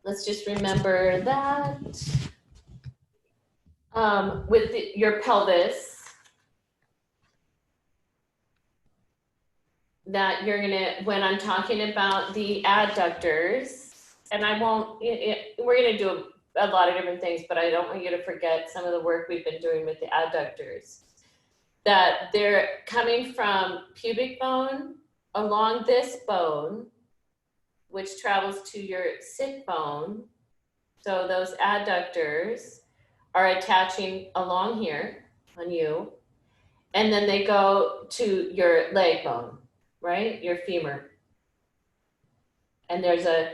let's just remember that with your pelvis, that you're gonna, when I'm talking about the adductors, and I won't, we're gonna do a lot of different things, but I don't want you to forget some of the work we've been doing with the adductors, that they're coming from pubic bone along this bone, which travels to your sit bone. So those adductors are attaching along here on you, and then they go to your leg bone, right? Your femur. And there's a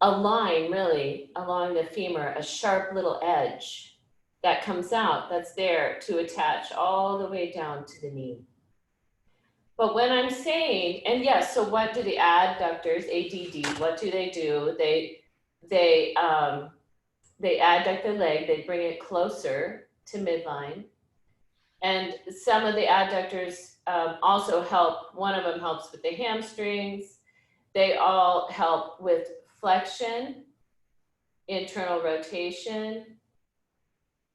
line really along the femur, a sharp little edge that comes out that's there to attach all the way down to the knee. But when I'm saying, and yes, so what do the adductors, ADD, what do? They adduct the leg, they bring it closer to midline. And some of the adductors also help, one of them helps with the hamstrings. They all help with flexion, internal rotation.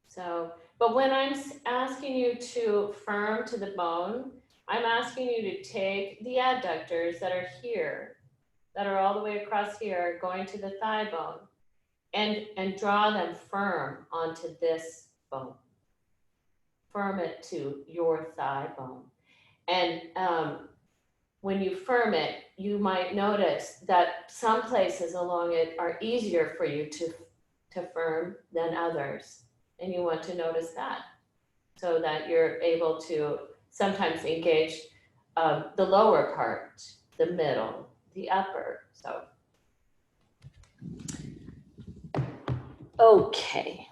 So, but when I'm asking you to firm to the bone, I'm asking you to take the adductors that are here, that are all the way across here, going to the thigh bone, and draw them firm onto this bone. Firm it to your thigh bone. And when you firm it, you might notice that some places along it are easier for you to firm than others. And you want to notice that so that you're able to sometimes engage the lower part, the middle, the upper. So, okay.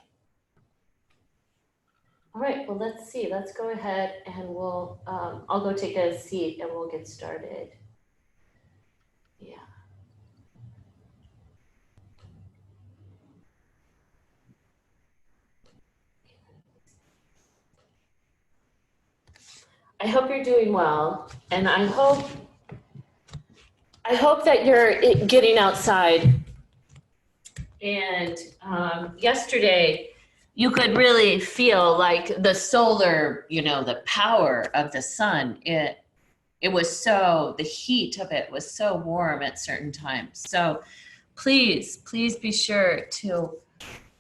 All right, well, let's see. Let's go ahead and we'll, I'll go take a seat and we'll get started. Yeah. I hope you're doing well, and I hope that you're getting outside. And yesterday, you could really feel like the solar, the power of the sun. It was so, the heat of it was so warm at certain times. So please be sure to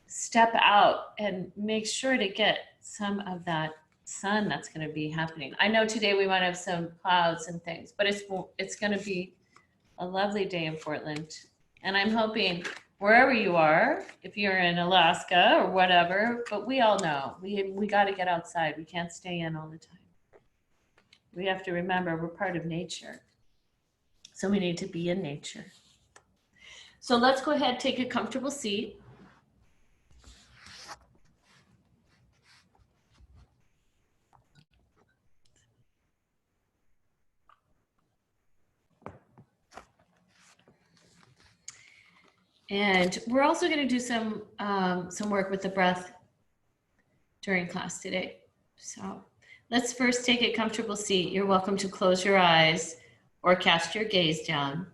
step out and make sure to get some of that sun that's going to be happening. I know today we might have some clouds and things, but it's going to be a lovely day in Portland. And I'm hoping wherever you are, if you're in Alaska or whatever, but we all know we got to get outside. We can't stay in all the time. We have to remember we're part of nature. So we need to be in nature. So let's go ahead, take a comfortable seat. And we're also going to do some work with the breath during class today. So let's first take a comfortable seat. You're welcome to close your eyes or cast your gaze down.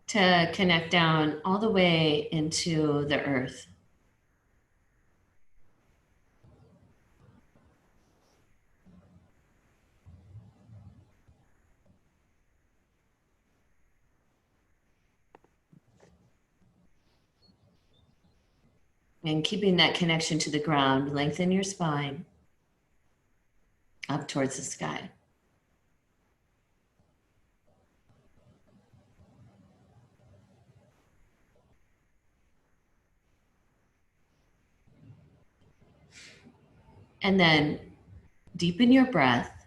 To connect down all the way into the earth. And keeping that connection to the ground, lengthen your spine up towards the sky. And then deepen your breath.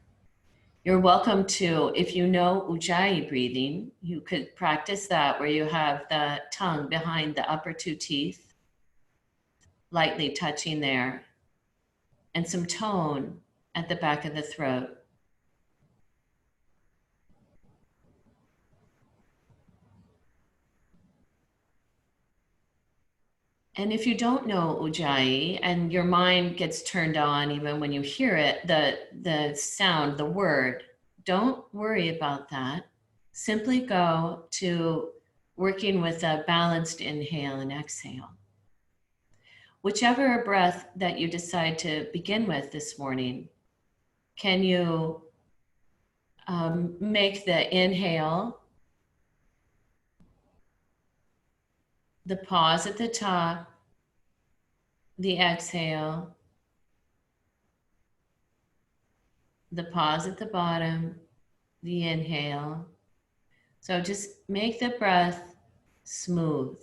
You're welcome to, if you know Ujjayi breathing, you could practice that where you have the tongue behind the upper two teeth, lightly touching there, and some tone at the back of the throat. And if you don't know Ujjayi and your mind gets turned on even when you hear it, the sound, the word, don't worry about that. Simply go to working with a balanced inhale and exhale. Whichever breath that you decide to begin with this morning, can you make the inhale, the pause at the top, the exhale, the pause at the bottom, the inhale. So just make the breath smooth.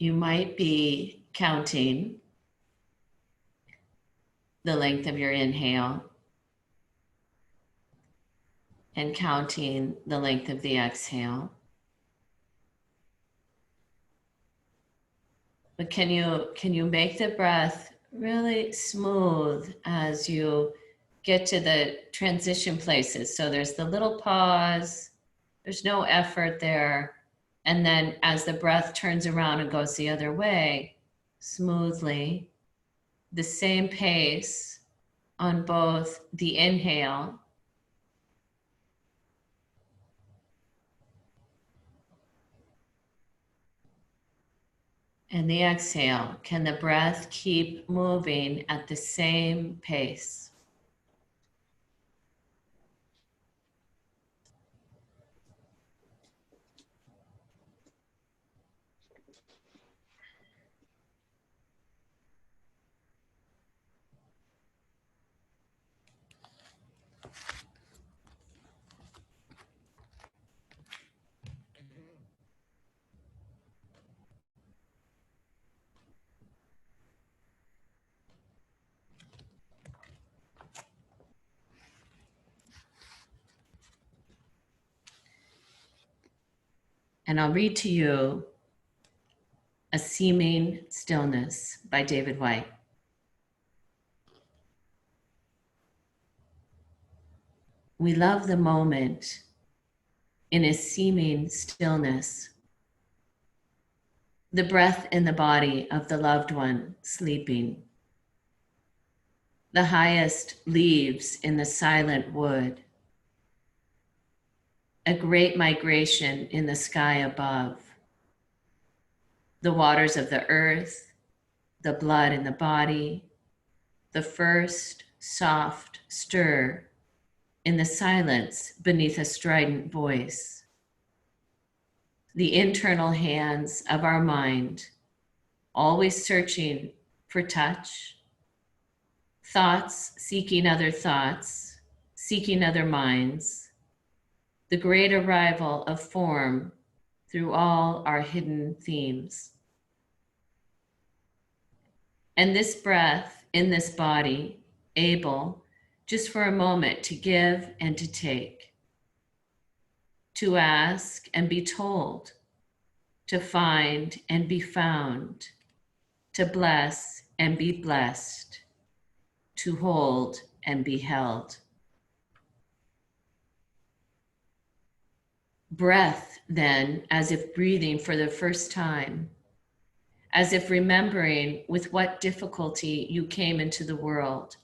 You might be counting the length of your inhale and counting the length of the exhale. But can you make the breath really smooth as you get to the transition places? So there's the little pause, there's no effort there. And then as the breath turns around and goes the other way, smoothly, the same pace on both the inhale and the exhale. Can the breath keep moving at the same pace? And I'll read to you A Seeming Stillness by David White. We love the moment in a seeming stillness, the breath in the body of the loved one sleeping, the highest leaves in the silent wood, a great migration in the sky above, the waters of the earth, the blood in the body, the first soft stir in the silence beneath a strident voice, the internal hands of our mind, always searching for touch, thoughts seeking other thoughts, seeking other minds, the great arrival of form through all our hidden themes. And this breath in this body, able just for a moment to give and to take, to ask and be told, to find and be found, to bless and be blessed, to hold and be held. Breath, then, as if breathing for the first time, as if remembering with what difficulty you came into the world,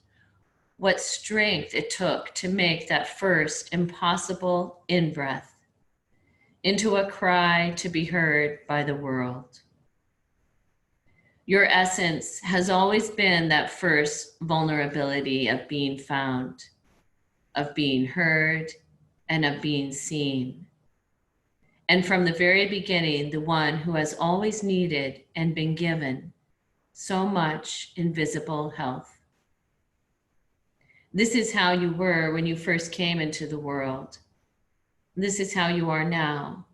what strength it took to make that first impossible in-breath into a cry to be heard by the world. Your essence has always been that first vulnerability of being found, of being heard, and of being seen. And from the very beginning, the one who has always needed and been given so much invisible health. This is how you were when you first came into the world. This is how you are now,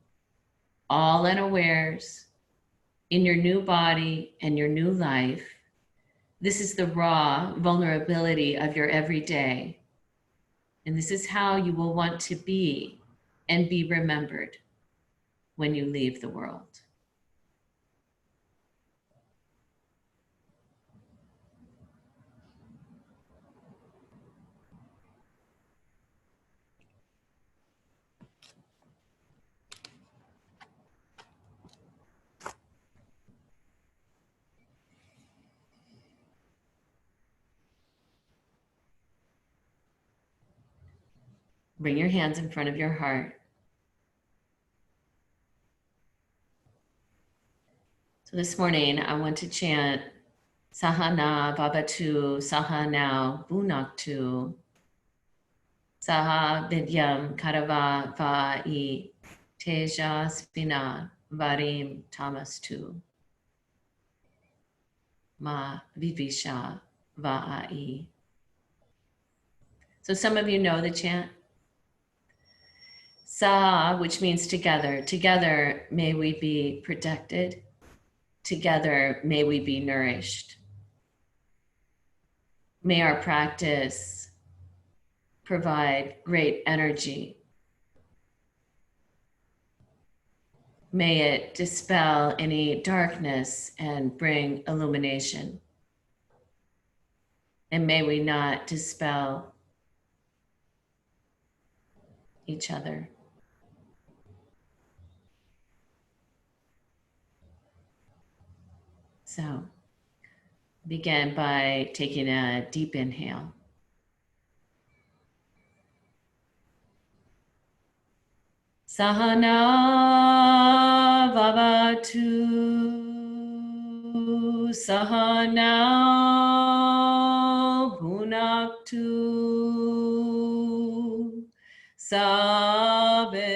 all unawares, in your new body and your new life. This is the raw vulnerability of your everyday. And this is how you will want to be and be remembered when you leave the world. Bring your hands in front of your heart. So this morning, I want to chant Sahana Bhavatu Sahana Bhunaktu Saha Vidyam Karava Va'i Tejasvina Varim Tamastu Ma Vivisha Va'ai. So some of you know the chant. Sa, which means together. Together may we be protected. Together may we be nourished. May our practice provide great energy. May it dispel any darkness and bring illumination. And may we not dispel each other. So begin by taking a deep inhale. Sahana Vavatu Sahana Bhunaktu Saviryam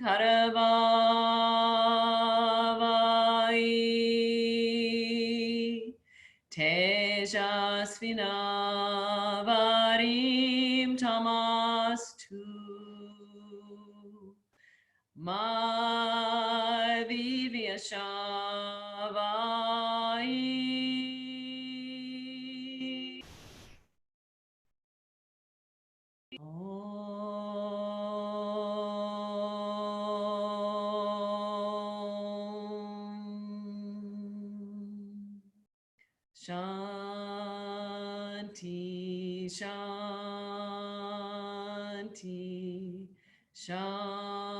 Karavavai Tejasvina Varim Tamastu Ma Vivyashavai. Shanti, Shanti, Shanti.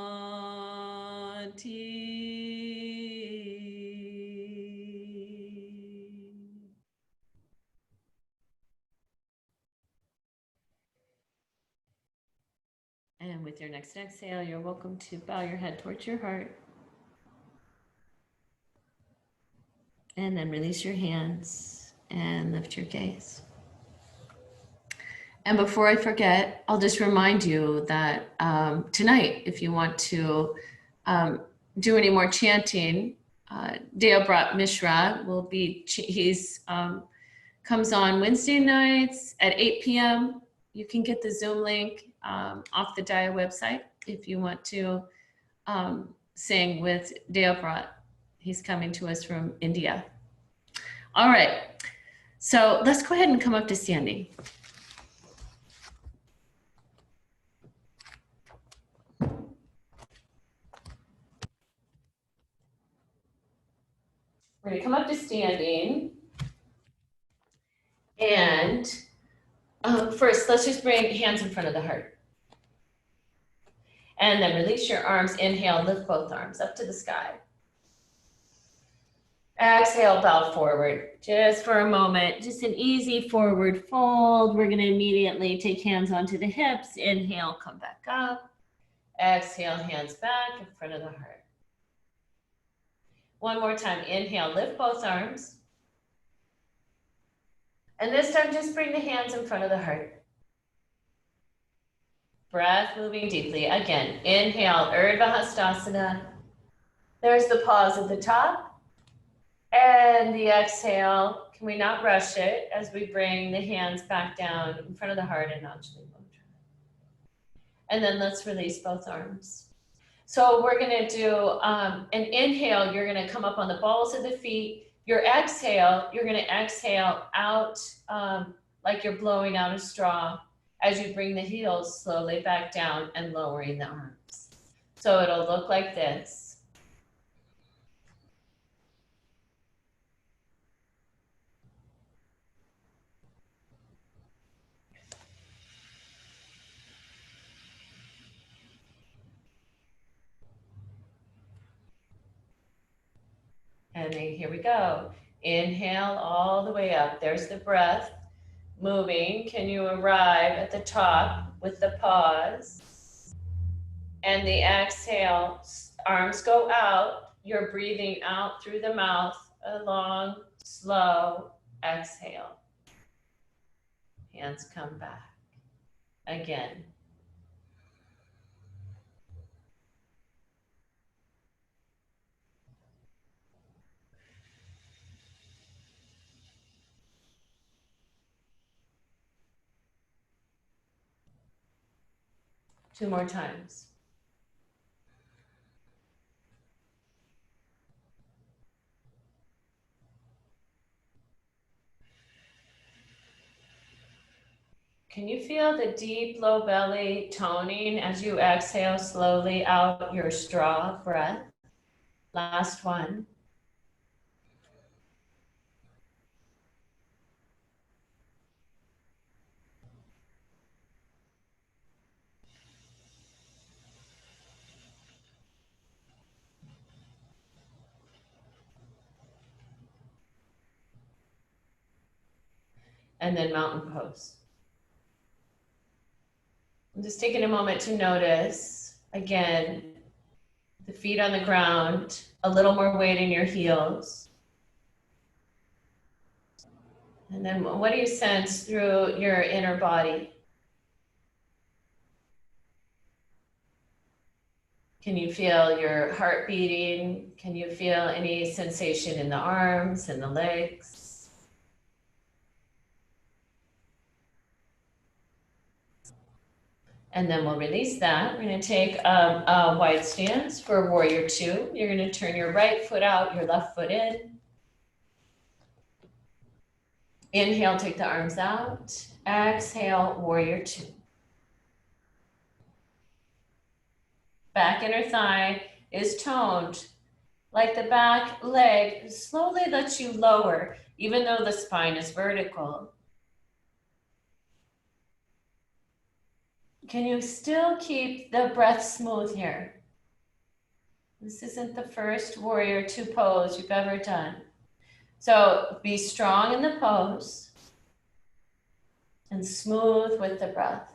And with your next exhale, you're welcome to bow your head towards your heart. And then release your hands and lift your gaze. And before I forget, I'll just remind you that tonight, if you want to do any more chanting, Deobrat Mishra will be, he's comes on Wednesday nights at 8 p.m. You can get the Zoom link off the Dia website if you want to sing with Deobrat. He's coming to us from India. All right, so let's go ahead and come up to standing. We're gonna come up to standing. And first, let's just bring hands in front of the heart. And then release your arms. Inhale, lift both arms up to the sky. Exhale, bow forward. Just for a moment, just an easy forward fold. We're gonna immediately take hands onto the hips. Inhale, come back up. Exhale, hands back in front of the heart. One more time, inhale, lift both arms. And this time, just bring the hands in front of the heart. Breath moving deeply. Again, inhale, Urdhva Hastasana. There's the pause at the top. And the exhale, can we not rush it as we bring the hands back down in front of the heart and Anjali Mudra. And then let's release both arms. So we're gonna do an inhale, you're gonna come up on the balls of the feet. Your exhale, you're gonna exhale out like you're blowing out a straw as you bring the heels slowly back down and lowering the arms. So it'll look like this. And then here we go. Inhale all the way up. There's the breath moving. Can you arrive at the top with the pause? And the exhale, arms go out. You're breathing out through the mouth, a long, slow exhale. Hands come back. Again. Two more times. Can you feel the deep low belly toning as you exhale slowly out your straw breath? Last one. And then mountain pose. I'm just taking a moment to notice, again, the feet on the ground, a little more weight in your heels. And then what do you sense through your inner body? Can you feel your heart beating? Can you feel any sensation in the arms and the legs? And then we'll release that. We're going to take a wide stance for warrior two. You're going to turn your right foot out, your left foot in. Inhale, take the arms out. Exhale, warrior two. Back inner thigh is toned, like the back leg slowly lets you lower, even though the spine is vertical. Can you still keep the breath smooth here? This isn't the first warrior two pose you've ever done. So be strong in the pose and smooth with the breath.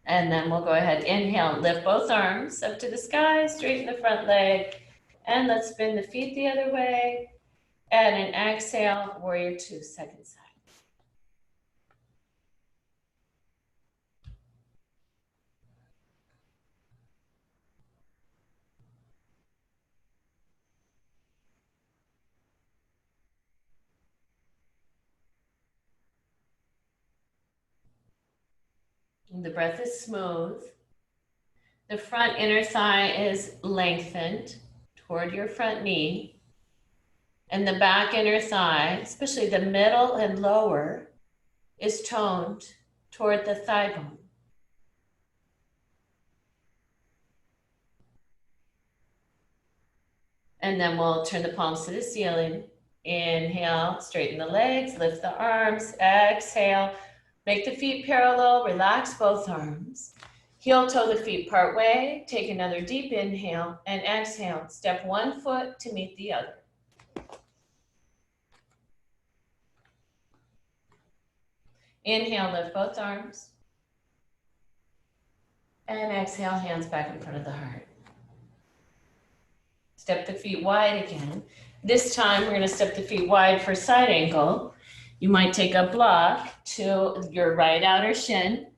And then we'll go ahead, inhale, lift both arms up to the sky, straighten the front leg, and let's spin the feet the other way. And an exhale, warrior two, second side. And the breath is smooth. The front inner thigh is lengthened toward your front knee. And the back inner thigh, especially the middle and lower, is toned toward the thigh bone. And then we'll turn the palms to the ceiling. Inhale, straighten the legs, lift the arms, exhale. Make the feet parallel, relax both arms. Heel toe the feet part way, take another deep inhale and exhale. Step one foot to meet the other. Inhale, lift both arms. And exhale, hands back in front of the heart. Step the feet wide again. This time we're going to step the feet wide for side angle. You might take a block to your right outer shin.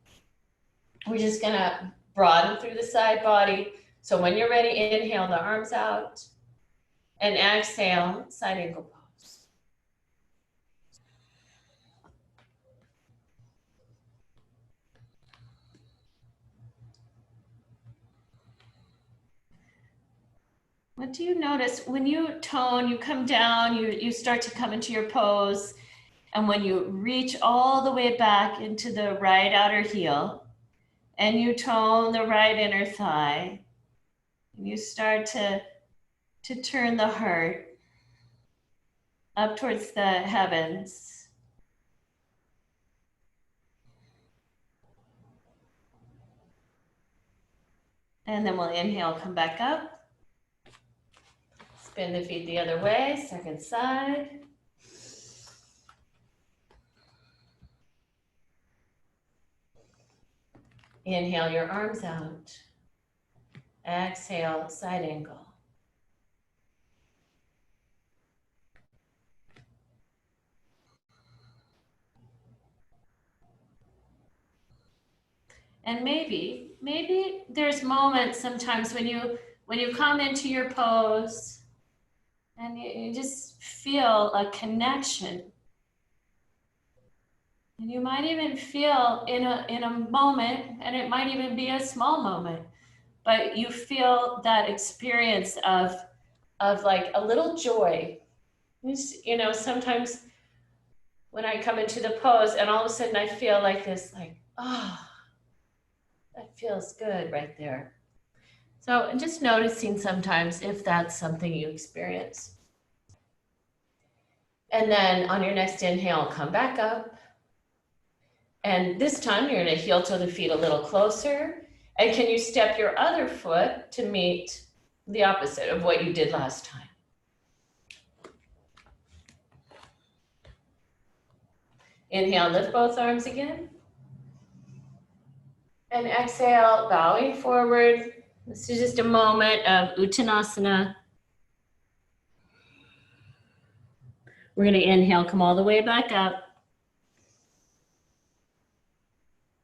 We're just going to broaden through the side body. So when you're ready, inhale the arms out. And exhale, side angle pose. What do you notice when you tone, you come down, you start to come into your pose, and when you reach all the way back into the right outer heel, and you tone the right inner thigh, and you start to turn the heart up towards the heavens. And then we'll inhale, come back up. Spin the feet the other way, second side. Inhale your arms out. Exhale, side angle. And maybe there's moments sometimes when you come into your pose and you just feel a connection. And you might even feel in a moment, and it might even be a small moment, but you feel that experience of like a little joy. You know, sometimes when I come into the pose and all of a sudden I feel like this, like, oh, that feels good right there. So I'm just noticing sometimes if that's something you experience. And then on your next inhale, come back up. And this time you're going to heel toe the feet a little closer. And can you step your other foot to meet the opposite of what you did last time? Inhale, lift both arms again. And exhale, bowing forward. This is just a moment of Uttanasana. We're going to inhale, come all the way back up.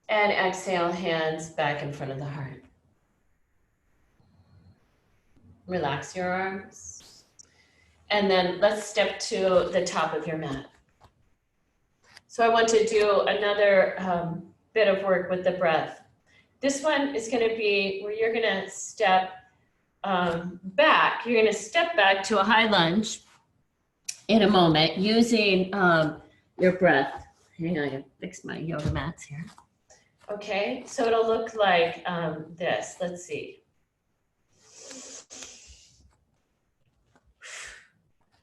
And exhale, hands back in front of the heart. Relax your arms. And then let's step to the top of your mat. So I want to do another bit of work with the breath. This one is going to be where you're going to step back. You're going to step back to a high lunge in a moment using your breath. Hang on, I gotta fix my yoga mats here. Okay, so it'll look like this. Let's see.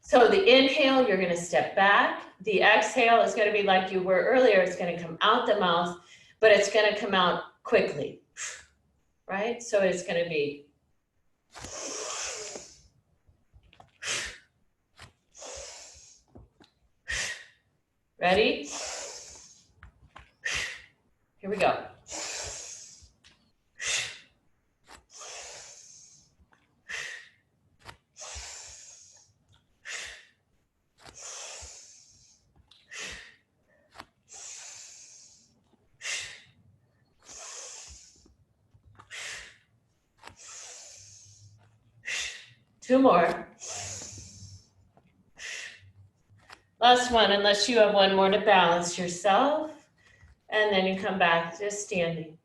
So the inhale, you're going to step back. The exhale is going to be like you were earlier. It's going to come out the mouth, but it's going to come out quickly, right? So it's going to be. Ready? Here we go. Two more. Last one, unless you have one more to balance yourself. And then you come back just standing.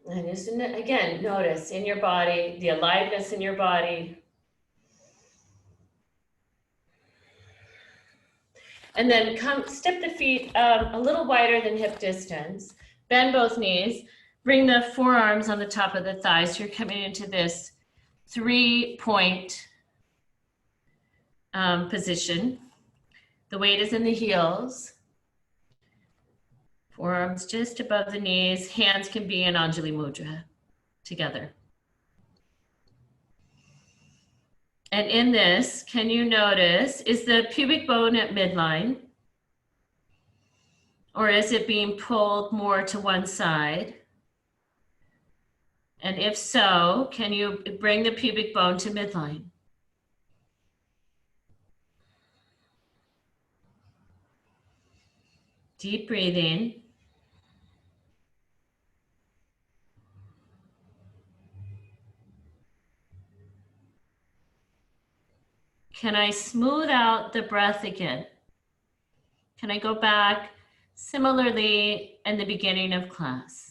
And just, again, notice in your body, the aliveness in your body. And then step the feet a little wider than hip distance. Bend both knees. Bring the forearms on the top of the thighs. You're coming into this 3-point position. The weight is in the heels. Forearms just above the knees. Hands can be in Anjali Mudra together. And in this, can you notice, is the pubic bone at midline? Or is it being pulled more to one side? And if so, can you bring the pubic bone to midline? Deep breathing. Can I smooth out the breath again? Can I go back similarly in the beginning of class?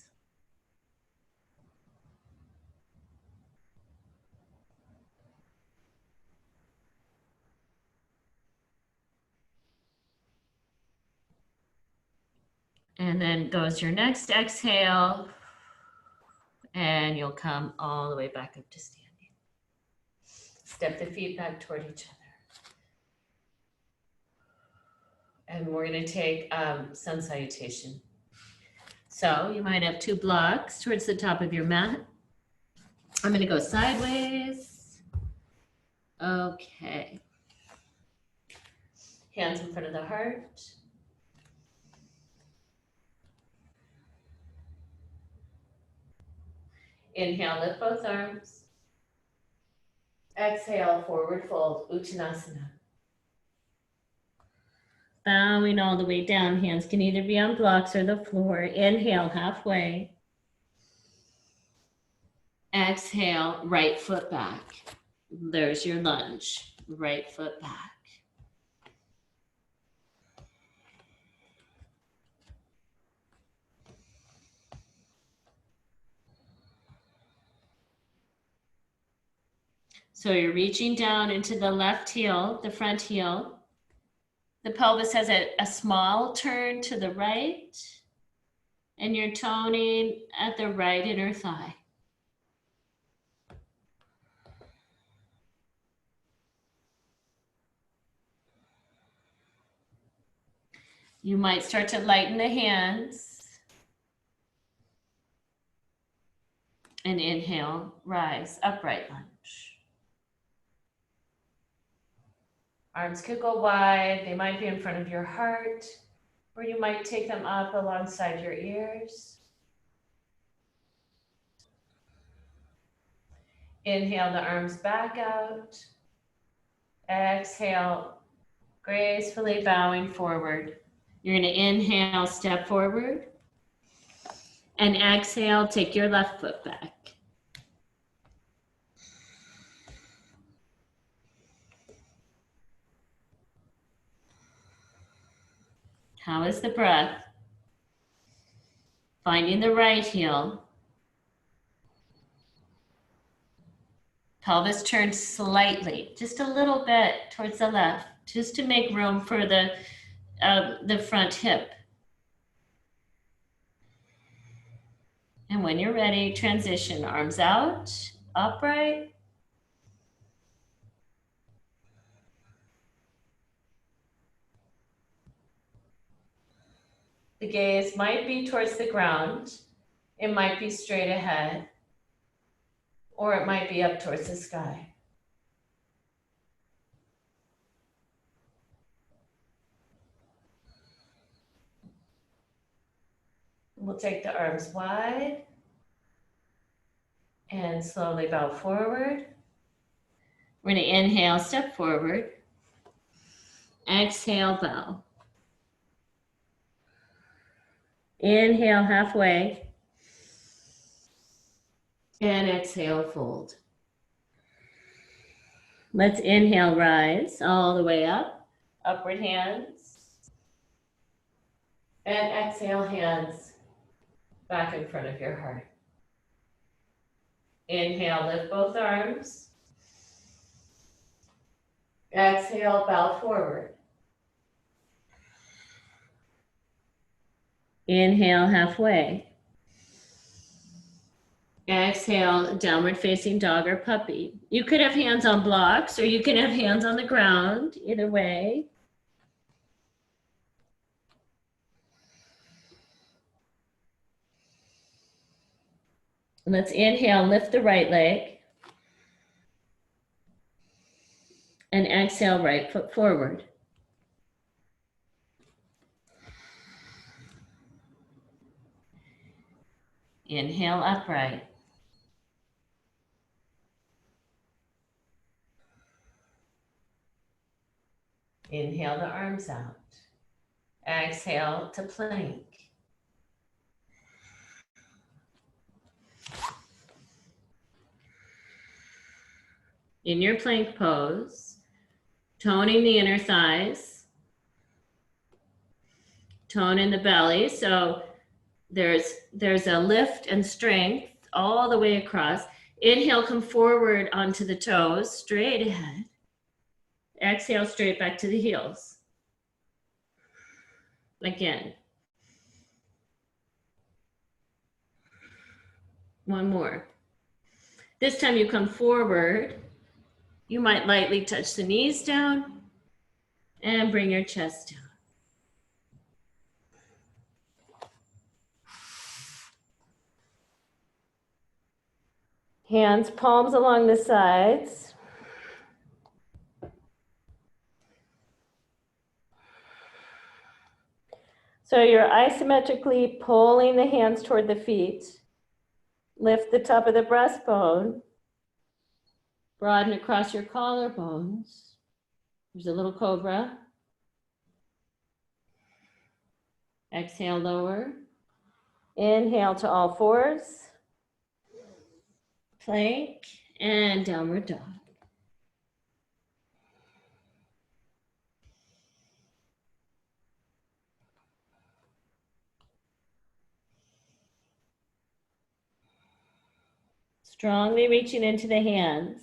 And then goes your next exhale, and you'll come all the way back up to standing. Step the feet back toward each other. And we're going to take sun salutation. So you might have 2 blocks towards the top of your mat. I'm going to go sideways. Okay. Hands in front of the heart. Inhale, lift both arms. Exhale, forward fold, Uttanasana. Bowing all the way down. Hands can either be on blocks or the floor. Inhale, halfway. Exhale, right foot back. There's your lunge. Right foot back. So you're reaching down into the left heel, the front heel. The pelvis has a small turn to the right, and you're toning at the right inner thigh. You might start to lighten the hands. And inhale, rise, upright lunge. Arms could go wide. They might be in front of your heart, or you might take them up alongside your ears. Inhale the arms back out. Exhale, gracefully bowing forward. You're going to inhale, step forward. And exhale, take your left foot back. How is the breath? Finding the right heel. Pelvis turns slightly, just a little bit towards the left, just to make room for the front hip. And when you're ready, transition, arms out, upright. The gaze might be towards the ground. It might be straight ahead, or it might be up towards the sky. We'll take the arms wide and slowly bow forward. We're going to inhale, step forward. Exhale, bow. Inhale, halfway. And exhale, fold. Let's inhale, rise all the way up. Upward hands. And exhale, hands back in front of your heart. Inhale, lift both arms. Exhale, bow forward. Inhale, halfway. Exhale, downward facing dog or puppy. You could have hands on blocks or you can have hands on the ground, either way. Let's inhale, lift the right leg. And exhale, right foot forward. Inhale, upright. Inhale the arms out. Exhale to plank. In your plank pose, toning the inner thighs, tone in the belly. So there's a lift and strength all the way across. Inhale, come forward onto the toes, straight ahead. Exhale, straight back to the heels. Again. One more. This time you come forward. You might lightly touch the knees down and bring your chest down. Hands, palms along the sides. So you're isometrically pulling the hands toward the feet. Lift the top of the breastbone. Broaden across your collarbones. There's a little cobra. Exhale, lower. Inhale to all fours. Plank and downward dog. Strongly reaching into the hands.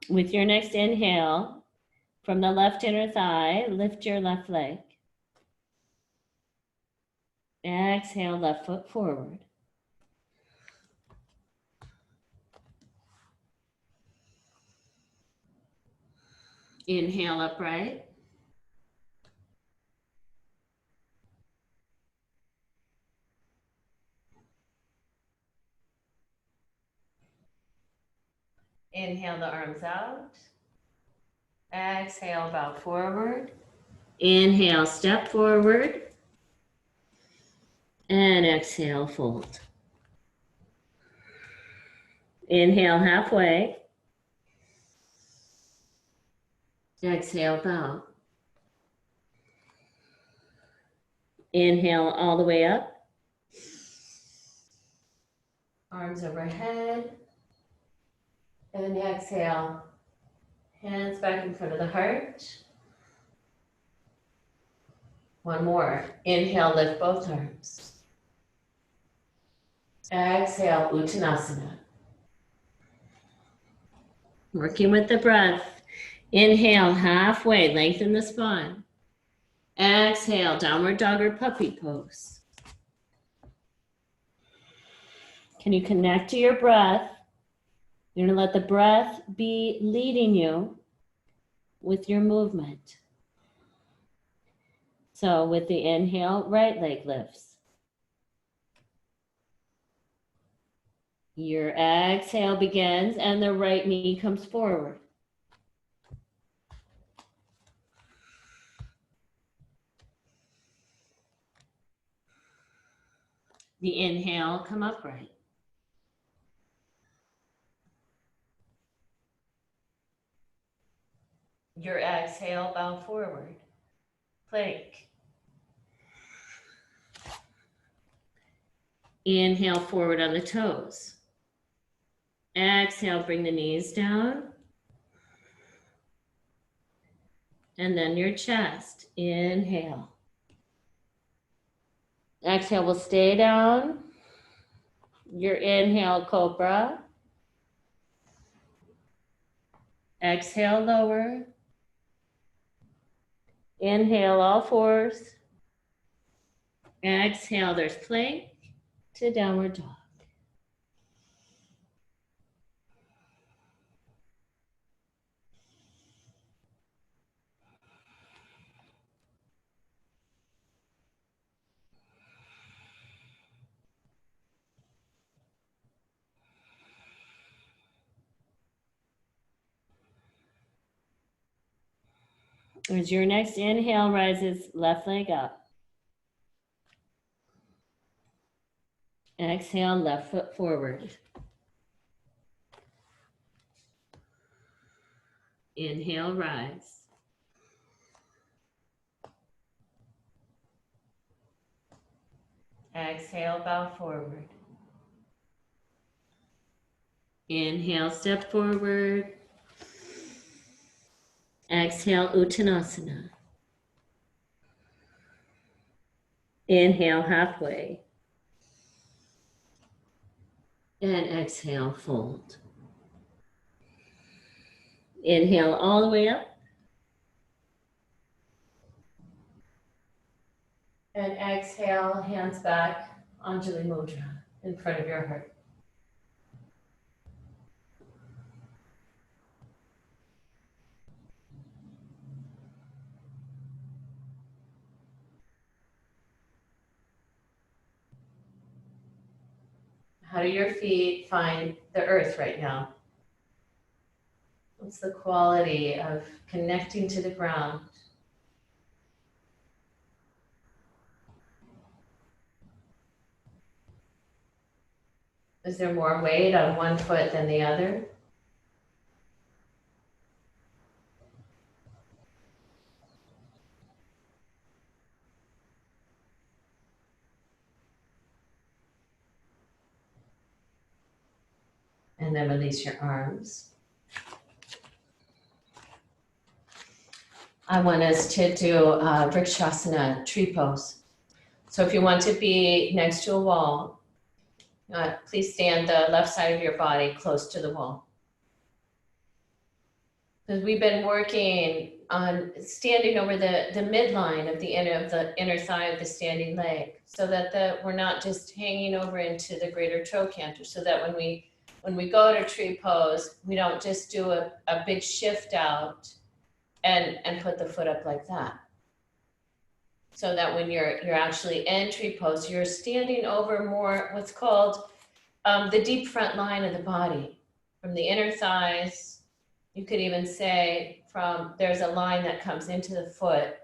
With your next inhale, from the left inner thigh, lift your left leg. Exhale, left foot forward. Inhale, upright. Inhale the arms out. Exhale, bow forward. Inhale, step forward. And exhale, fold. Inhale, halfway. Exhale, bow. Inhale all the way up. Arms overhead. And exhale, hands back in front of the heart. One more. Inhale, lift both arms. Exhale, Uttanasana. Working with the breath. Inhale, halfway, lengthen the spine. Exhale, downward dog or puppy pose. Can you connect to your breath? You're going to let the breath be leading you with your movement. So with the inhale, right leg lifts. Your exhale begins and the right knee comes forward. The inhale, come upright. Your exhale, bow forward. Plank. Inhale forward on the toes. Exhale, bring the knees down. And then your chest. Inhale. Exhale will stay down. Your inhale, cobra. Exhale, lower. Inhale, all fours. Exhale, there's plank to downward dog. As your next inhale rises, left leg up. Exhale, left foot forward. Inhale, rise. Exhale, bow forward. Inhale, step forward. Exhale, Uttanasana. Inhale, halfway. And exhale, fold. Inhale all the way up. And exhale, hands back, Anjali Mudra in front of your heart. How do your feet find the earth right now? What's the quality of connecting to the ground? Is there more weight on one foot than the other? And then release your arms. I want us to do Vrikshasana, tree pose. So if you want to be next to a wall, please stand the left side of your body close to the wall. Because we've been working on standing over the midline of the inner thigh of the standing leg, so that we're not just hanging over into the greater trochanter, so that when we go to tree pose, we don't just do a big shift out and put the foot up like that. So that when you're actually in tree pose, you're standing over more what's called the deep front line of the body, from the inner thighs. You could even say there's a line that comes into the foot.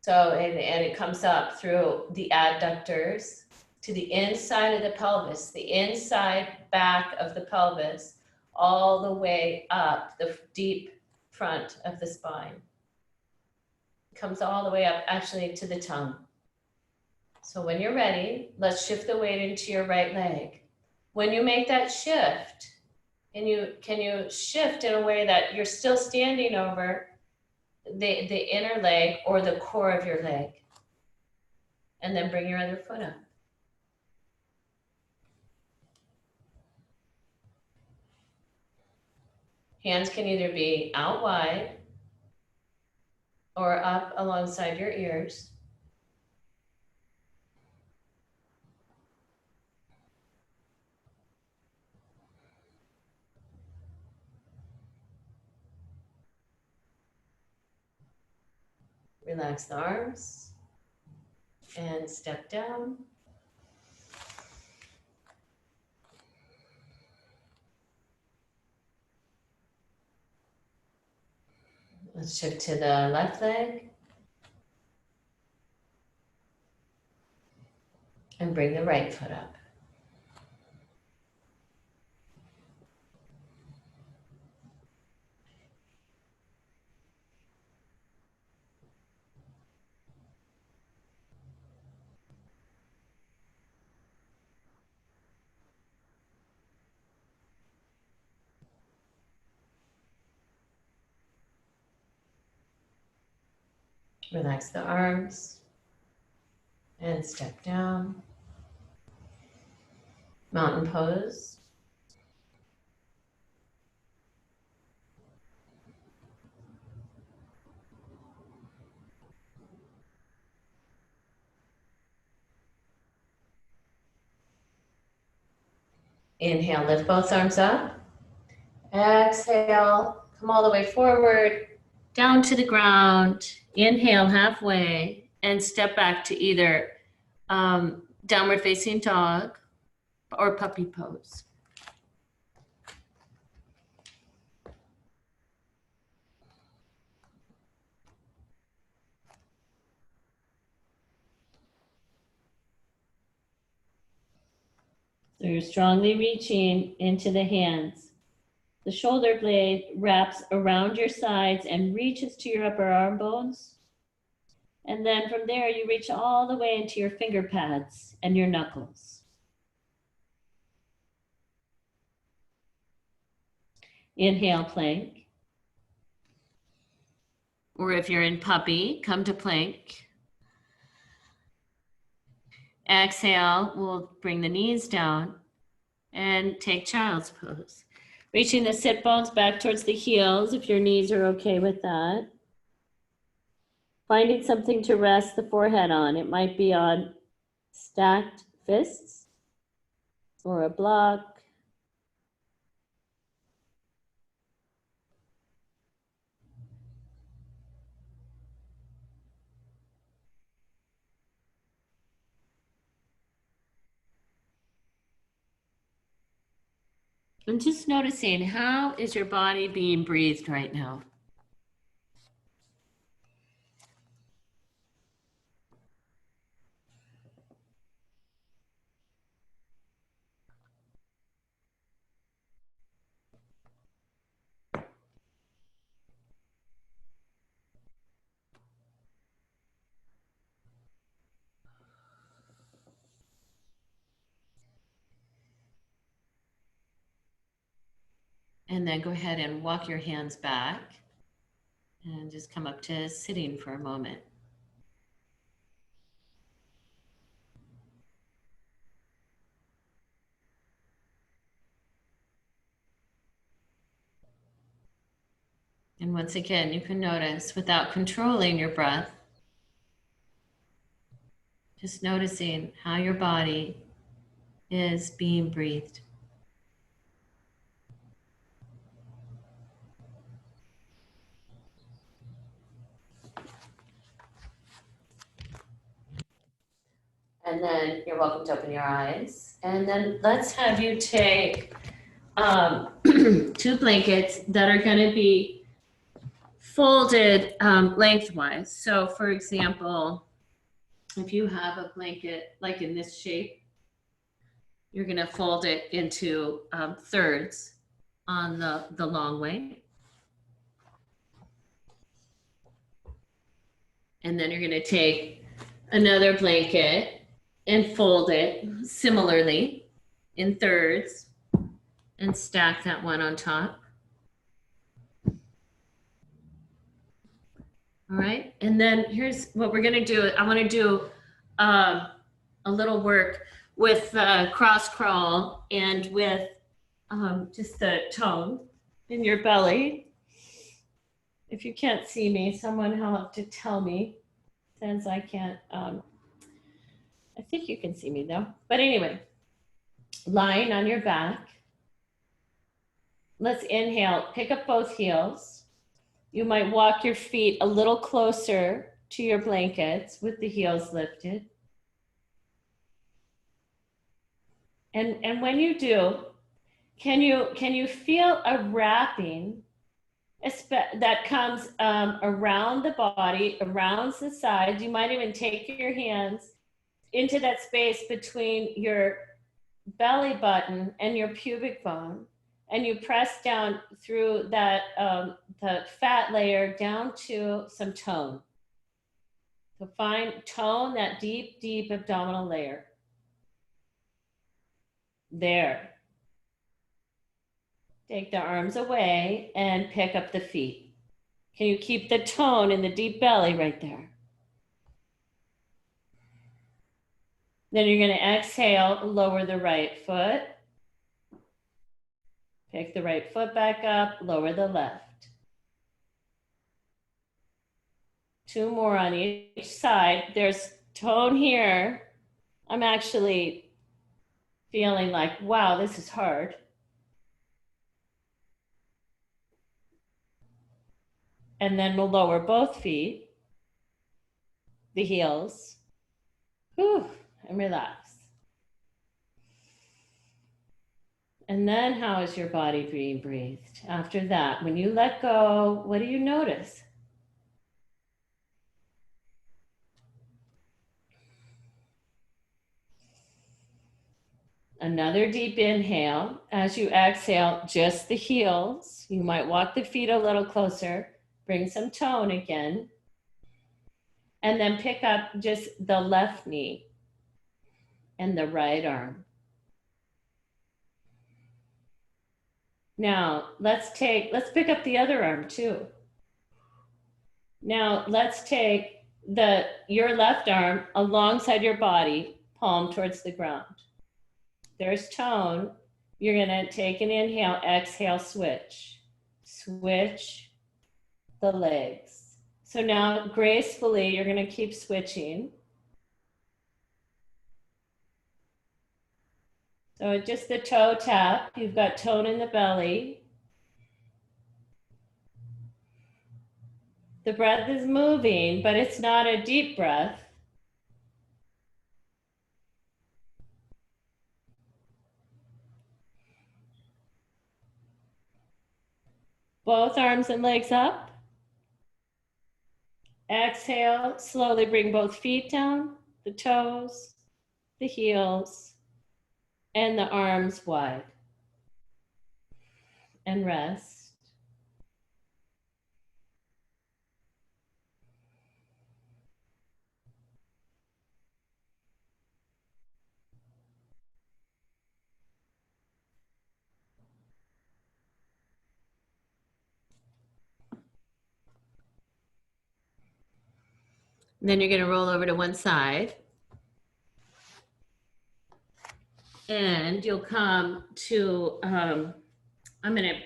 So, and it comes up through the adductors to the inside of the pelvis, the inside back of the pelvis, all the way up the deep front of the spine. It comes all the way up actually to the tongue. So when you're ready, let's shift the weight into your right leg. When you make that shift, can you shift in a way that you're still standing over the inner leg or the core of your leg? And then bring your other foot up. Hands can either be out wide or up alongside your ears. Relax the arms and step down. Let's shift to the left leg. And bring the right foot up. Relax the arms and step down. Mountain pose. Inhale, lift both arms up. Exhale, come all the way forward, down to the ground. Inhale halfway and step back to either downward facing dog or puppy pose. So you're strongly reaching into the hands. The shoulder blade wraps around your sides and reaches to your upper arm bones. And then from there, you reach all the way into your finger pads and your knuckles. Inhale, plank. Or if you're in puppy, come to plank. Exhale, we'll bring the knees down and take child's pose. Reaching the sit bones back towards the heels if your knees are okay with that. Finding something to rest the forehead on. It might be on stacked fists or a block. And just noticing, how is your body being breathed right now? And then go ahead and walk your hands back and just come up to sitting for a moment. And once again, you can notice without controlling your breath, just noticing how your body is being breathed. And then you're welcome to open your eyes. And then let's have you take 2 blankets that are going to be folded lengthwise. So for example, if you have a blanket like in this shape, you're going to fold it into thirds on the long way. And then you're going to take another blanket and fold it similarly in thirds and stack that one on top. All right, and then here's what we're gonna do. I wanna do a little work with cross crawl and with just the tone in your belly. If you can't see me, someone will have to tell me, since I can't, I think you can see me though. But anyway, lying on your back. Let's inhale, pick up both heels. You might walk your feet a little closer to your blankets with the heels lifted. And when you do, can you feel a wrapping that comes around the body, around the sides? You might even take your hands into that space between your belly button and your pubic bone, and you press down through that the fat layer down to some tone. So find tone, that deep, deep abdominal layer. There. Take the arms away and pick up the feet. Can you keep the tone in the deep belly right there? Then you're going to exhale, lower the right foot. Pick the right foot back up, lower the left. 2 more on each side. There's tone here. I'm actually feeling like, wow, this is hard. And then we'll lower both feet, the heels. Whew, and relax. And then how is your body being breathed? After that, when you let go, what do you notice? Another deep inhale. As you exhale, just the heels. You might walk the feet a little closer. Bring some tone again. And then pick up just the left knee and the right arm. Now, let's pick up the other arm too. Now, let's take your left arm alongside your body, palm towards the ground. There's tone. You're gonna take an inhale, exhale, switch. Switch the legs. So now gracefully, you're gonna keep switching. So just the toe tap, you've got tone in the belly. The breath is moving, but it's not a deep breath. Both arms and legs up. Exhale, slowly bring both feet down, the toes, the heels, and the arms wide. And rest. And then you're going to roll over to one side. And you'll come to, I'm going to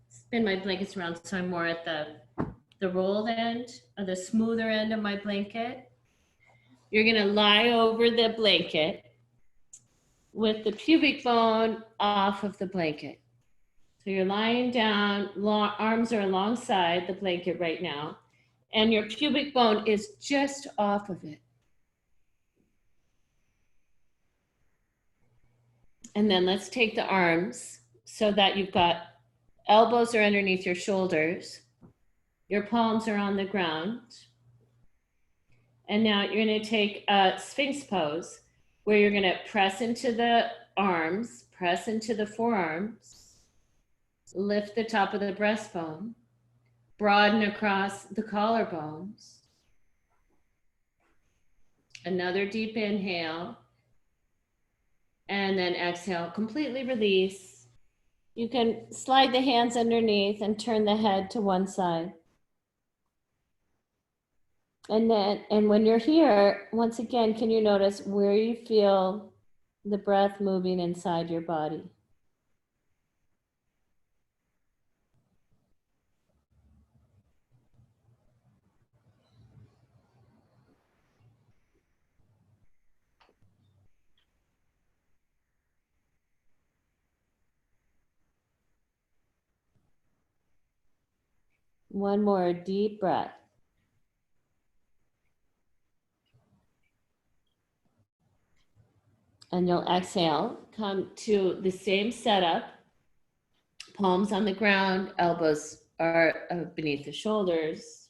spin my blankets around so I'm more at the rolled end, or the smoother end of my blanket. You're going to lie over the blanket with the pubic bone off of the blanket. So you're lying down, arms are alongside the blanket right now, and your pubic bone is just off of it. And then let's take the arms so that you've got elbows are underneath your shoulders. Your palms are on the ground. And now you're going to take a Sphinx pose where you're going to press into the arms, press into the forearms, lift the top of the breastbone, broaden across the collarbones. Another deep inhale. And then exhale, completely release. You can slide the hands underneath and turn the head to one side. And when you're here, once again, can you notice where you feel the breath moving inside your body? One more deep breath. And you'll exhale, come to the same setup, palms on the ground, elbows are beneath the shoulders.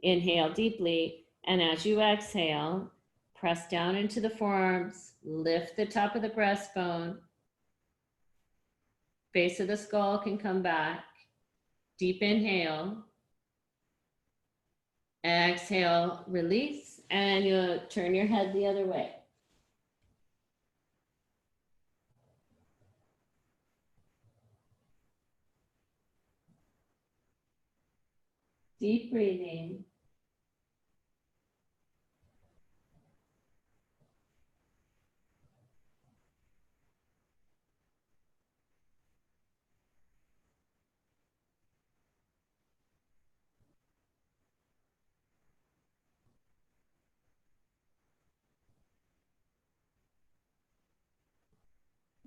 Inhale deeply, and as you exhale, press down into the forearms, lift the top of the breastbone, base of the skull can come back. Deep inhale, exhale, release, and you'll turn your head the other way. Deep breathing.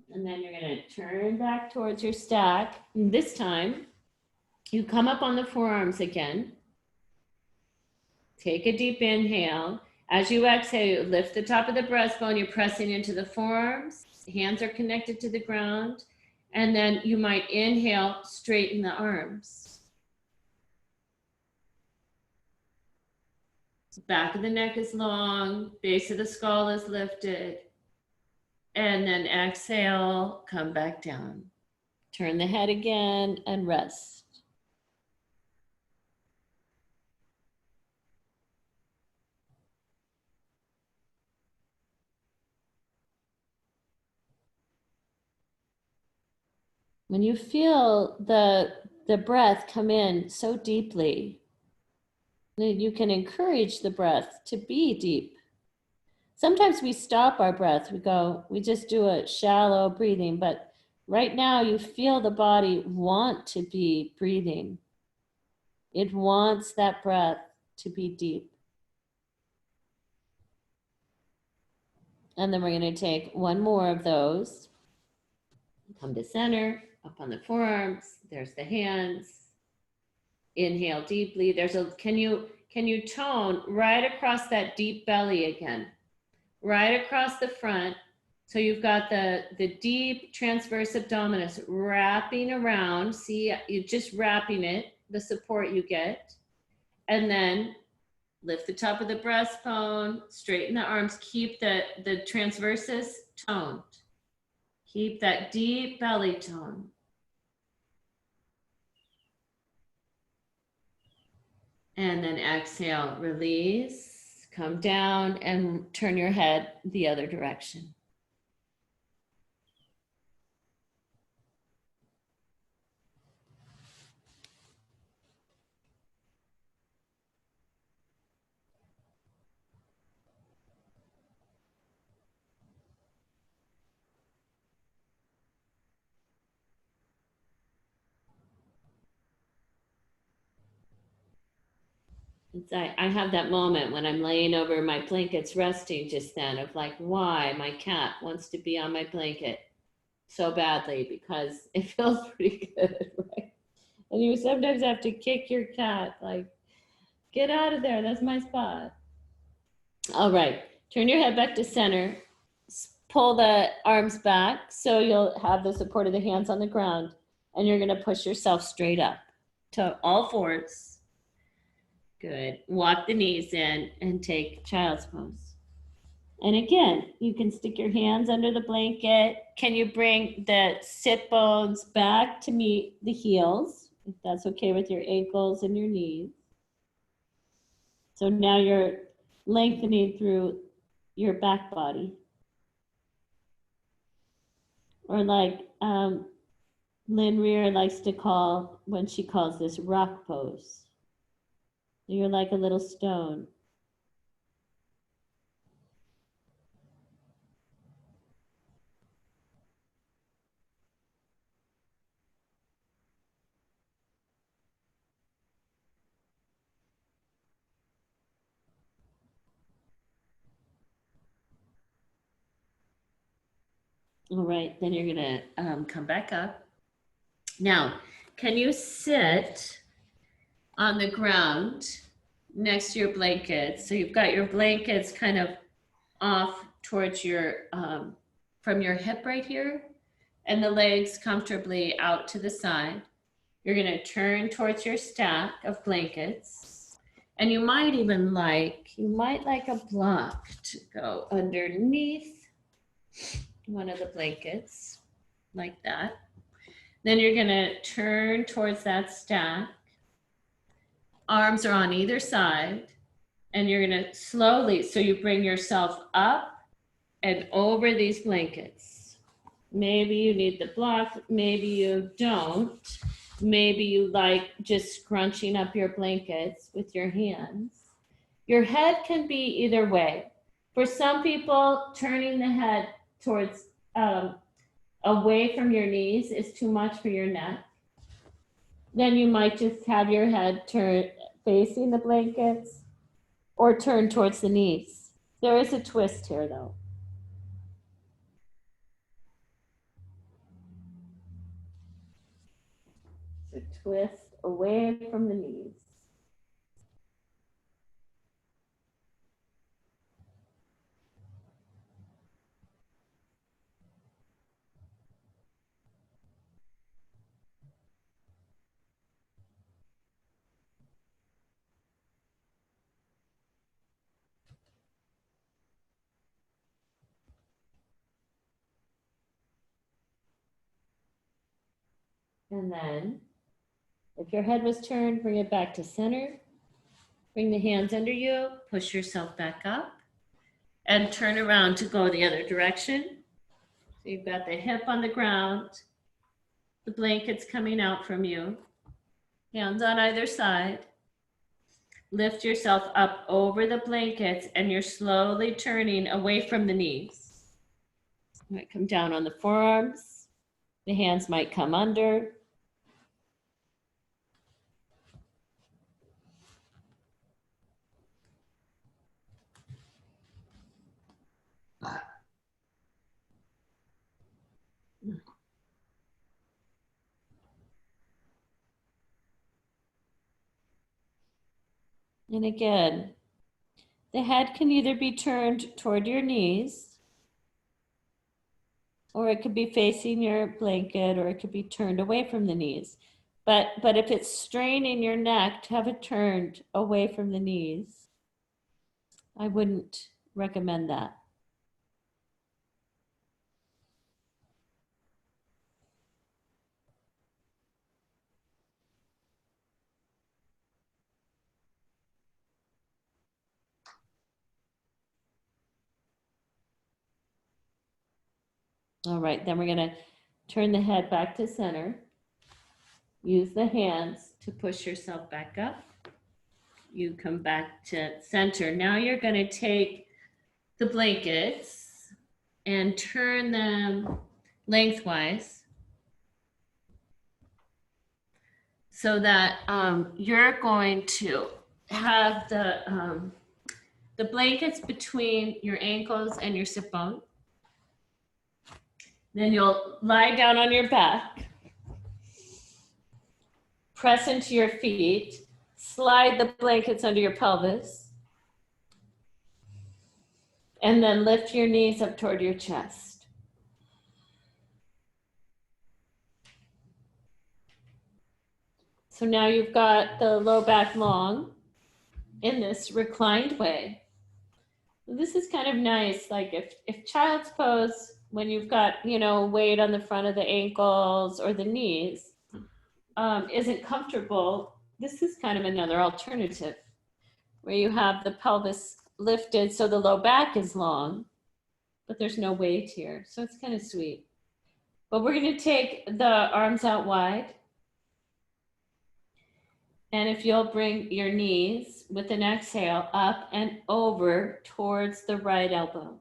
And then you're going to turn back towards your stack. And this time, you come up on the forearms again. Take a deep inhale. As you exhale, you lift the top of the breastbone. You're pressing into the forearms. Hands are connected to the ground. And then you might inhale, straighten the arms. Back of the neck is long. Base of the skull is lifted. And then exhale, come back down. Turn the head again and rest. When you feel the breath come in so deeply, then you can encourage the breath to be deep. Sometimes we stop our breath. We just do a shallow breathing, but right now you feel the body want to be breathing. It wants that breath to be deep. And then we're going to take one more of those. Come to center, up on the forearms. There's the hands. Inhale deeply. Can you tone right across that deep belly again? Right across the front. So you've got the deep transverse abdominis wrapping around. See, you're just wrapping it, the support you get. And then lift the top of the breastbone, straighten the arms, keep the transversus toned. Keep that deep belly tone. And then exhale, release, come down and turn your head the other direction. I have that moment when I'm laying over my blankets resting just then of like, why my cat wants to be on my blanket so badly because it feels pretty good, right? And you sometimes have to kick your cat, like, get out of there, that's my spot. All right, turn your head back to center. Pull the arms back so you'll have the support of the hands on the ground, and you're gonna push yourself straight up to all fours. Good. Walk the knees in and take child's pose. And again, you can stick your hands under the blanket. Can you bring the sit bones back to meet the heels, if that's okay with your ankles and your knees? So now you're lengthening through your back body. Or like Lynn likes to call, when she calls this rock pose. You're like a little stone. All right, then you're gonna come back up. Now, can you sit on the ground next to your blankets? So you've got your blankets kind of off towards your, from your hip right here, and the legs comfortably out to the side. You're gonna turn towards your stack of blankets, and you might like a block to go underneath one of the blankets, like that. Then you're gonna turn towards that stack. Arms are on either side, and you're gonna slowly, so you bring yourself up and over these blankets. Maybe you need the block, maybe you don't. Maybe you like just scrunching up your blankets with your hands. Your head can be either way. For some people, turning the head towards away from your knees is too much for your neck. Then you might just have your head turn facing the blankets or turn towards the knees. There is a twist here though. So twist away from the knees. And then if your head was turned, bring it back to center. Bring the hands under you, push yourself back up, and turn around to go the other direction. So you've got the hip on the ground, the blankets coming out from you, hands on either side. Lift yourself up over the blankets and you're slowly turning away from the knees. You might come down on the forearms. The hands might come under. And again, the head can either be turned toward your knees, or it could be facing your blanket, or it could be turned away from the knees. But if it's straining your neck to have it turned away from the knees, I wouldn't recommend that. All right, then we're gonna turn the head back to center. Use the hands to push yourself back up. You come back to center. Now you're gonna take the blankets and turn them lengthwise so that you're going to have the blankets between your ankles and your sit bone. Then you'll lie down on your back, press into your feet, slide the blankets under your pelvis, and then lift your knees up toward your chest. So now you've got the low back long in this reclined way. This is kind of nice, like if child's pose, when you've got, weight on the front of the ankles or the knees, isn't comfortable, this is kind of another alternative where you have the pelvis lifted so the low back is long, but there's no weight here. So it's kind of sweet. But we're going to take the arms out wide. And if you'll bring your knees with an exhale up and over towards the right elbow.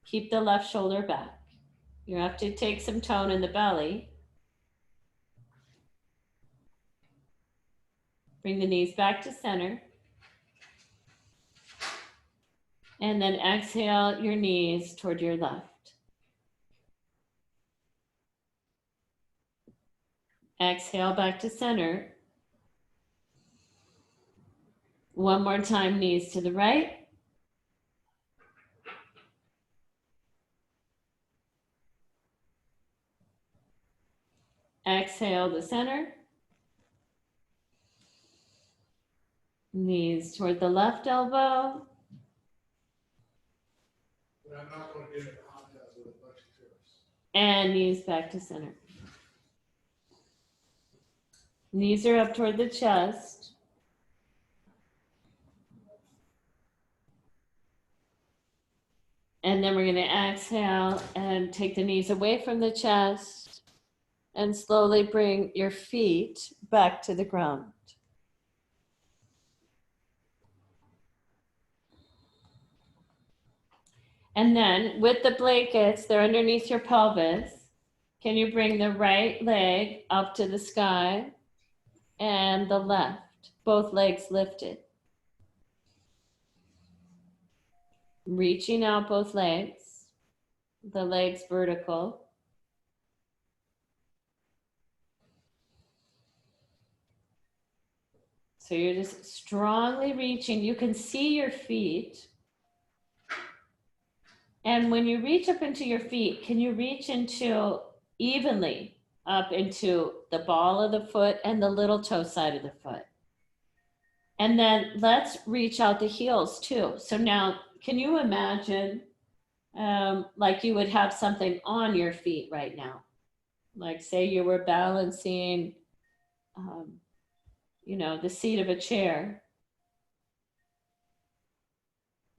Keep the left shoulder back. You have to take some tone in the belly. Bring the knees back to center. And then exhale your knees toward your left. Exhale back to center. One more time, knees to the right. Exhale to center. Knees toward the left elbow. But I'm not going to get in contact with a bunch of tips. And knees back to center. Knees are up toward the chest. And then we're going to exhale and take the knees away from the chest and slowly bring your feet back to the ground. And then with the blankets, they're underneath your pelvis. Can you bring the right leg up to the sky and the left, both legs lifted? Reaching out both legs, the legs vertical. So you're just strongly reaching. You can see your feet. And when you reach up into your feet, can you reach into evenly up into the ball of the foot and the little toe side of the foot? And then let's reach out the heels too. So now, can you imagine like you would have something on your feet right now? Like say you were balancing, the seat of a chair.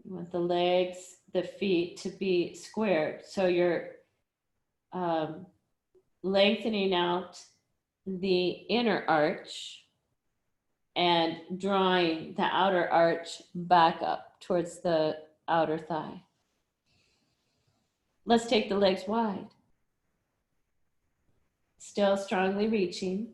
You want the legs, the feet to be squared. So you're lengthening out the inner arch and drawing the outer arch back up towards the outer thigh. Let's take the legs wide. Still strongly reaching.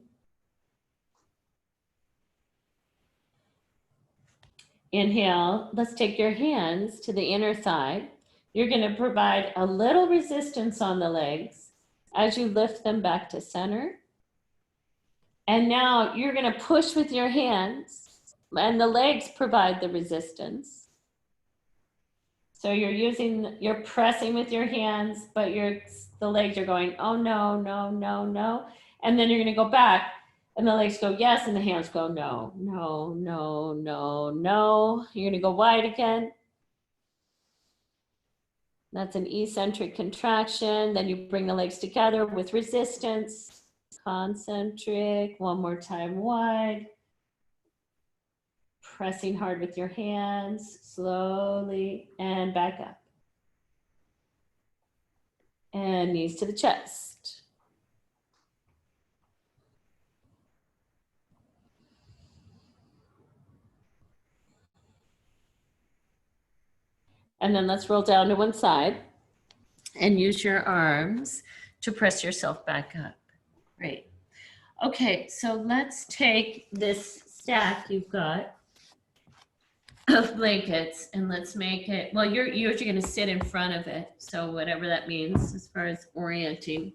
Inhale, let's take your hands to the inner thigh. You're going to provide a little resistance on the legs as you lift them back to center. And now you're going to push with your hands, and the legs provide the resistance. So you're pressing with your hands, but the legs are going, oh no, no, no, no. And then you're going to go back, and the legs go yes, and the hands go no, no, no, no, no. You're going to go wide again. That's an eccentric contraction. Then you bring the legs together with resistance. Concentric, one more time wide. Pressing hard with your hands, slowly, and back up. And knees to the chest. And then let's roll down to one side and use your arms to press yourself back up. Great. Okay, so let's take this stack you've got of blankets and let's make it, well, you're usually going to sit in front of it. So whatever that means as far as orienting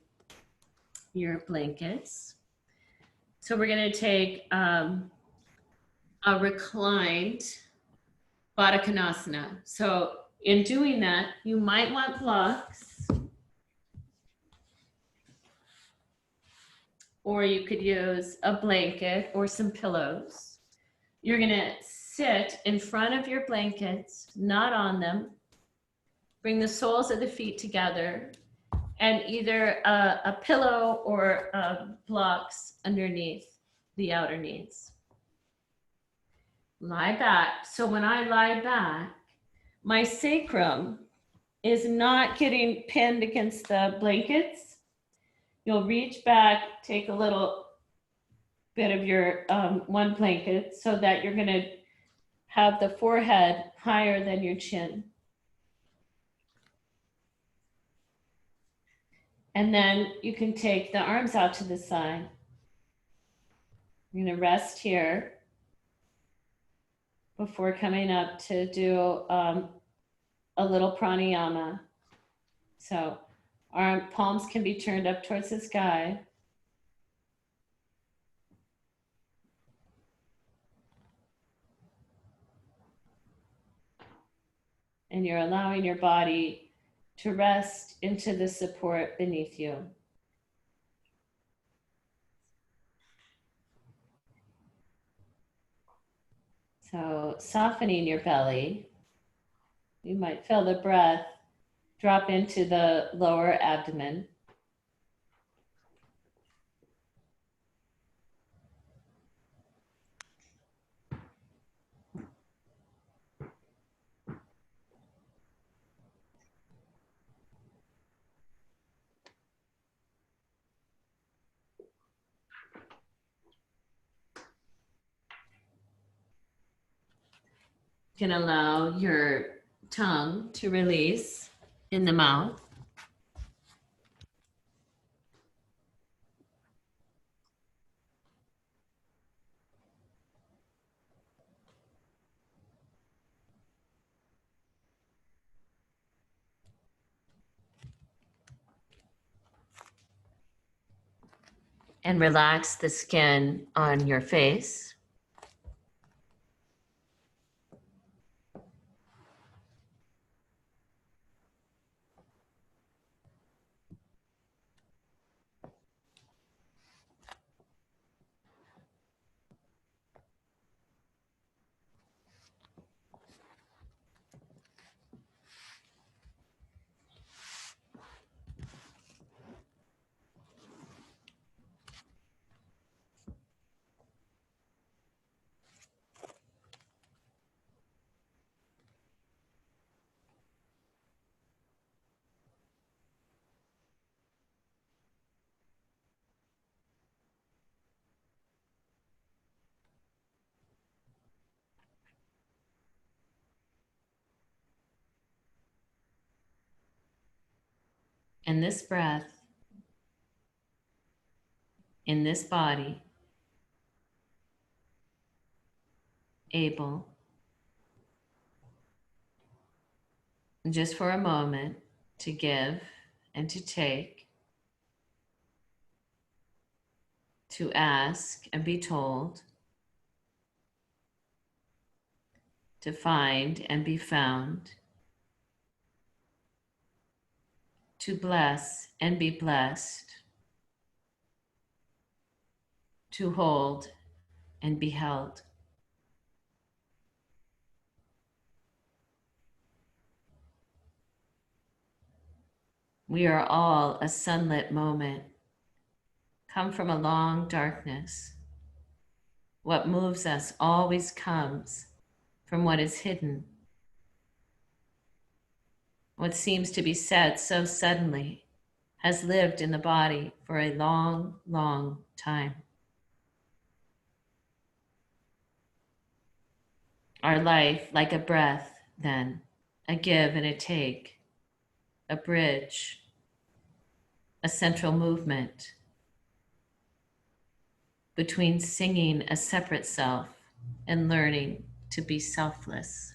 your blankets. So we're going to take a reclined Baddha Konasana. So in doing that, you might want blocks, or you could use a blanket or some pillows. You're going to sit in front of your blankets, not on them. Bring the soles of the feet together, and either a pillow or blocks underneath the outer knees. Lie back. So when I lie back, my sacrum is not getting pinned against the blankets. You'll reach back, take a little bit of your one blanket so that you're going to have the forehead higher than your chin. And then you can take the arms out to the side. You're going to rest here before coming up to do a little pranayama. So our palms can be turned up towards the sky. And you're allowing your body to rest into the support beneath you. So softening your belly. You might feel the breath drop into the lower abdomen. You can allow your tongue to release in the mouth. And relax the skin on your face. And this breath in this body able, just for a moment, to give and to take, to ask and be told, to find and be found, to bless and be blessed, to hold and be held. We are all a sunlit moment, come from a long darkness. What moves us always comes from what is hidden. What seems to be said so suddenly has lived in the body for a long, long time. Our life, like a breath, then, a give and a take, a bridge, a central movement between singing a separate self and learning to be selfless.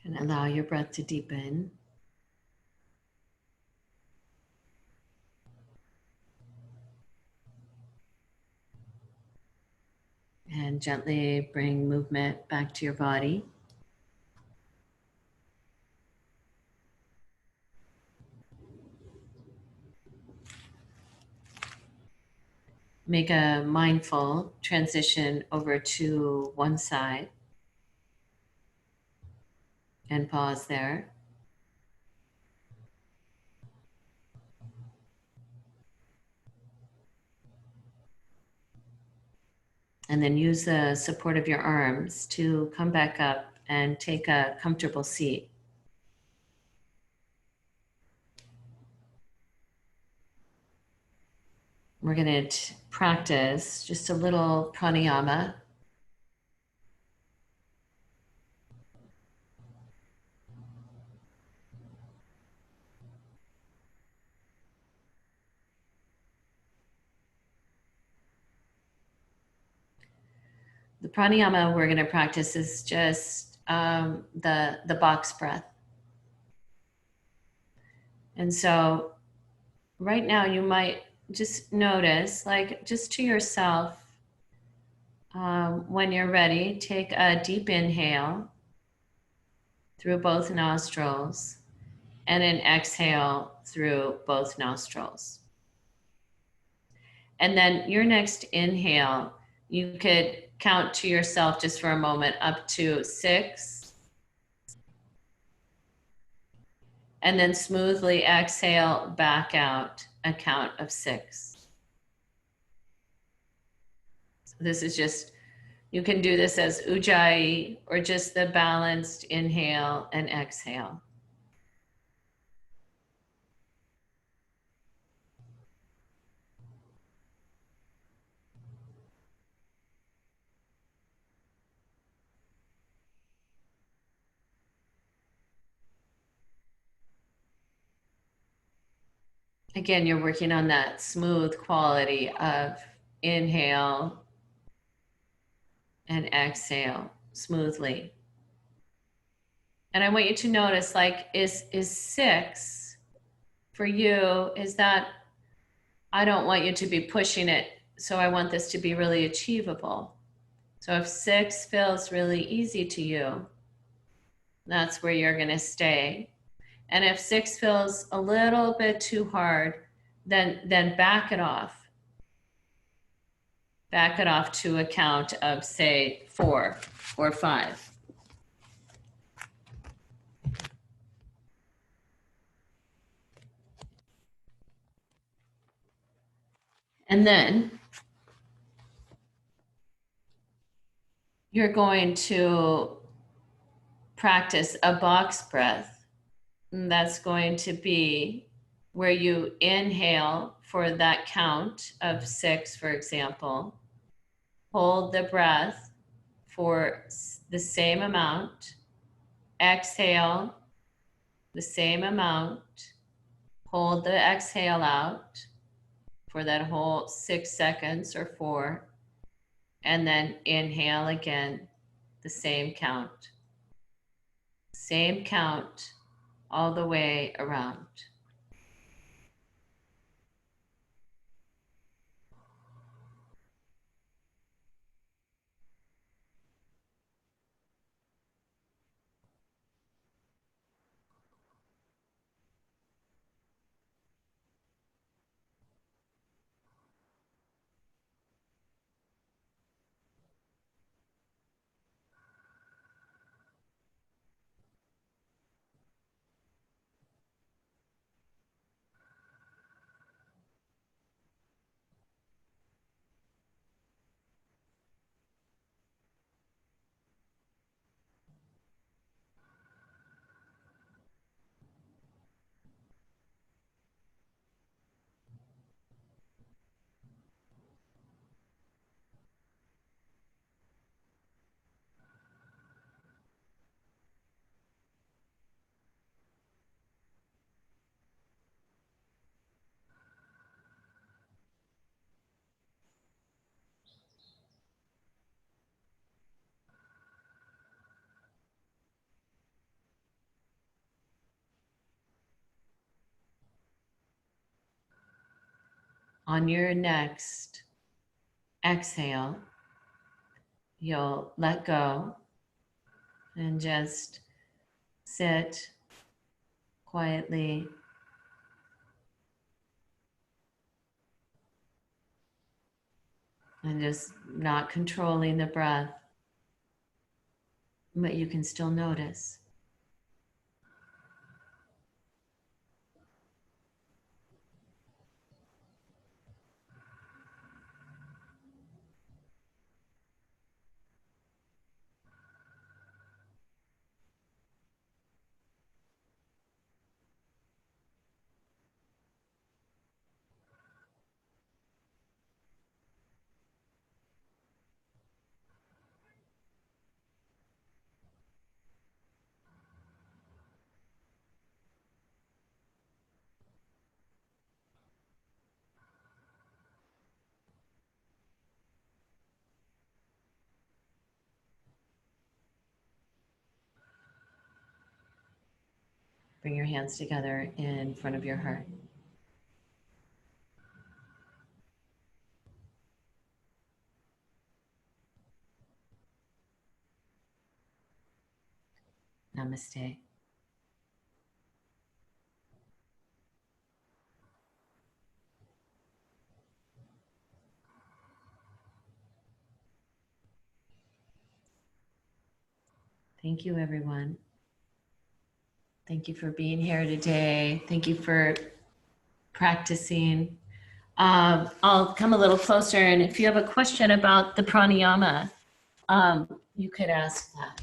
And allow your breath to deepen. And gently bring movement back to your body. Make a mindful transition over to one side and pause there. And then use the support of your arms to come back up and take a comfortable seat. We're going to practice just a little pranayama. The pranayama we're going to practice is just the box breath. And so right now you might just notice, like just to yourself, when you're ready, take a deep inhale through both nostrils and an exhale through both nostrils. And then your next inhale, you could count to yourself just for a moment up to 6. And then smoothly exhale back out a count of 6. So this is just, you can do this as ujjayi or just the balanced inhale and exhale. Again, you're working on that smooth quality of inhale and exhale smoothly. And I want you to notice, like, is 6 for you? Is that, I don't want you to be pushing it, so I want this to be really achievable. So if 6 feels really easy to you, that's where you're going to stay. And if 6 feels a little bit too hard, then back it off. Back it off to a count of, say, 4 or 5. And then you're going to practice a box breath. And that's going to be where you inhale for that count of 6, for example. Hold the breath for the same amount. Exhale the same amount. Hold the exhale out for that whole 6 seconds or 4. And then inhale again, the same count. Same count all the way around. On your next exhale, you'll let go and just sit quietly and just not controlling the breath, but you can still notice. Bring your hands together in front of your heart. Namaste. Thank you, everyone. Thank you for being here today. Thank you for practicing. I'll come a little closer, and if you have a question about the pranayama, you could ask that.